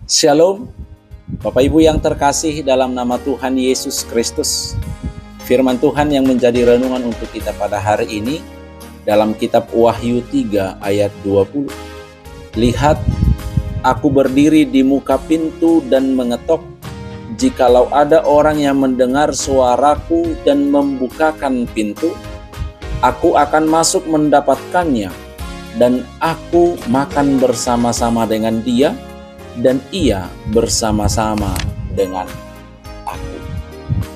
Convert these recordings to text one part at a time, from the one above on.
Shalom, Bapak Ibu yang terkasih dalam nama Tuhan Yesus Kristus. Firman Tuhan yang menjadi renungan untuk kita pada hari ini dalam kitab Wahyu 3 ayat 20. Lihat, aku berdiri di muka pintu dan mengetok. Jikalau ada orang yang mendengar suaraku dan membukakan pintu, aku akan masuk mendapatkannya, dan aku makan bersama-sama dengan dia, dan ia bersama-sama dengan aku.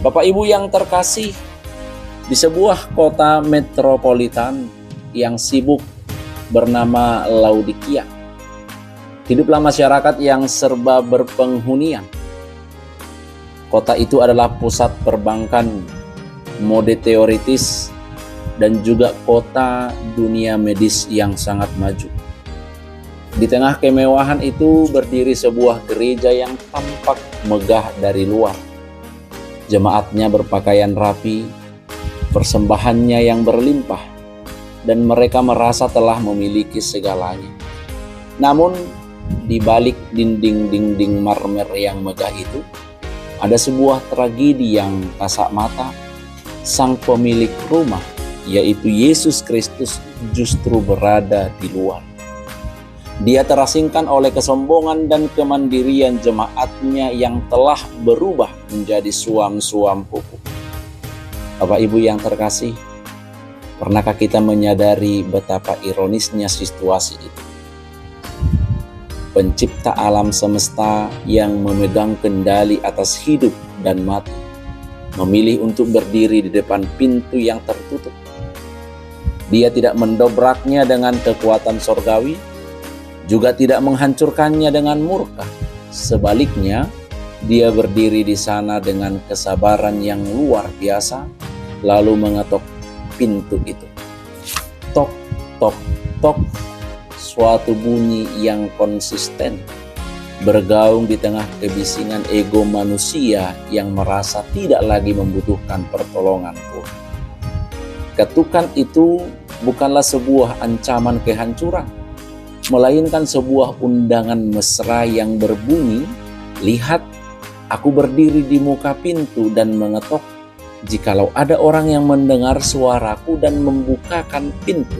Bapak Ibu yang terkasih, di sebuah kota metropolitan yang sibuk bernama Laodikia, hiduplah masyarakat yang serba berpenghunian. Kota itu adalah pusat perbankan, mode teoritis, dan juga kota dunia medis yang sangat maju. Di tengah kemewahan itu berdiri sebuah gereja yang tampak megah dari luar. Jemaatnya berpakaian rapi, persembahannya yang berlimpah, dan mereka merasa telah memiliki segalanya. Namun, di balik dinding-dinding marmer yang megah itu, ada sebuah tragedi yang kasat mata. Sang pemilik rumah, yaitu Yesus Kristus, justru berada di luar. Dia terasingkan oleh kesombongan dan kemandirian jemaatnya yang telah berubah menjadi suam-suam pupuk. Bapak Ibu yang terkasih, pernahkah kita menyadari betapa ironisnya situasi itu? Pencipta alam semesta yang memegang kendali atas hidup dan mati, memilih untuk berdiri di depan pintu yang tertutup. Dia tidak mendobraknya dengan kekuatan sorgawi, juga tidak menghancurkannya dengan murka. Sebaliknya, dia berdiri di sana dengan kesabaran yang luar biasa, lalu mengetok pintu itu. Tok, tok, tok. Suatu bunyi yang konsisten, bergaung di tengah kebisingan ego manusia yang merasa tidak lagi membutuhkan pertolongan Tuhan. Ketukan itu bukanlah sebuah ancaman kehancuran, melainkan sebuah undangan mesra yang berbunyi, lihat, aku berdiri di muka pintu dan mengetok. Jikalau ada orang yang mendengar suaraku dan membukakan pintu,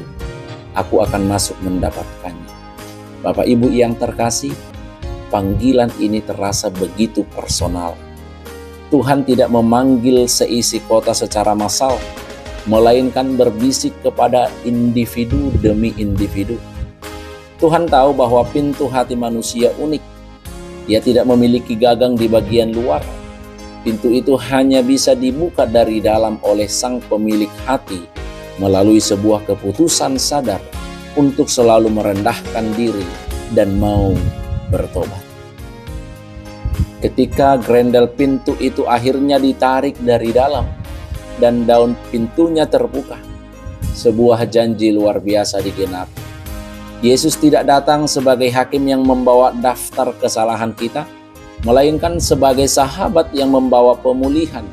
aku akan masuk mendapatkannya. Bapak Ibu yang terkasih, panggilan ini terasa begitu personal. Tuhan tidak memanggil seisi kota secara massal, melainkan berbisik kepada individu demi individu. Tuhan tahu bahwa pintu hati manusia unik. Dia tidak memiliki gagang di bagian luar. Pintu itu hanya bisa dibuka dari dalam oleh sang pemilik hati melalui sebuah keputusan sadar untuk selalu merendahkan diri dan mau bertobat. Ketika grendel pintu itu akhirnya ditarik dari dalam dan daun pintunya terbuka, sebuah janji luar biasa digenapi. Yesus tidak datang sebagai hakim yang membawa daftar kesalahan kita, melainkan sebagai sahabat yang membawa pemulihan.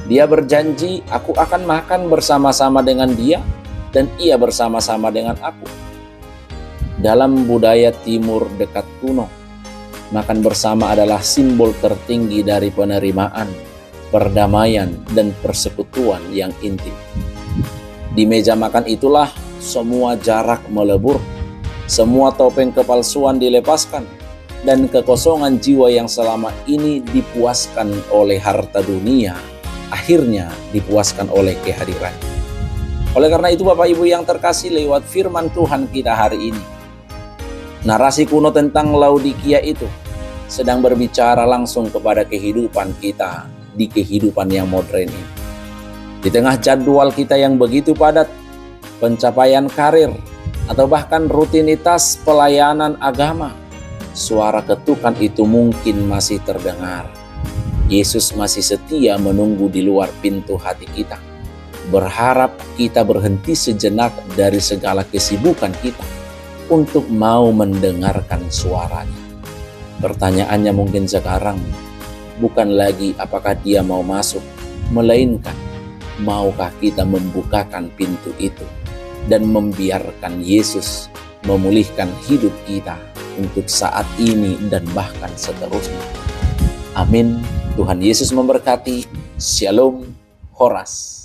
Dia berjanji, aku akan makan bersama-sama dengan dia, dan ia bersama-sama dengan aku. Dalam budaya timur dekat kuno, makan bersama adalah simbol tertinggi dari penerimaan, perdamaian, dan persekutuan yang intim. Di meja makan itulah semua jarak melebur, semua topeng kepalsuan dilepaskan, dan kekosongan jiwa yang selama ini dipuaskan oleh harta dunia, akhirnya dipuaskan oleh kehadiran. Oleh karena itu Bapak Ibu yang terkasih, lewat firman Tuhan kita hari ini, narasi kuno tentang Laodikia itu sedang berbicara langsung kepada kehidupan kita di kehidupan yang modern ini. Di tengah jadwal kita yang begitu padat, pencapaian karir, atau bahkan rutinitas pelayanan agama, suara ketukan itu mungkin masih terdengar. Yesus masih setia menunggu di luar pintu hati kita, berharap kita berhenti sejenak dari segala kesibukan kita untuk mau mendengarkan suaranya. Pertanyaannya mungkin sekarang bukan lagi apakah dia mau masuk, melainkan maukah kita membukakan pintu itu dan membiarkan Yesus memulihkan hidup kita untuk saat ini dan bahkan seterusnya. Amin. Tuhan Yesus memberkati. Shalom. Horas.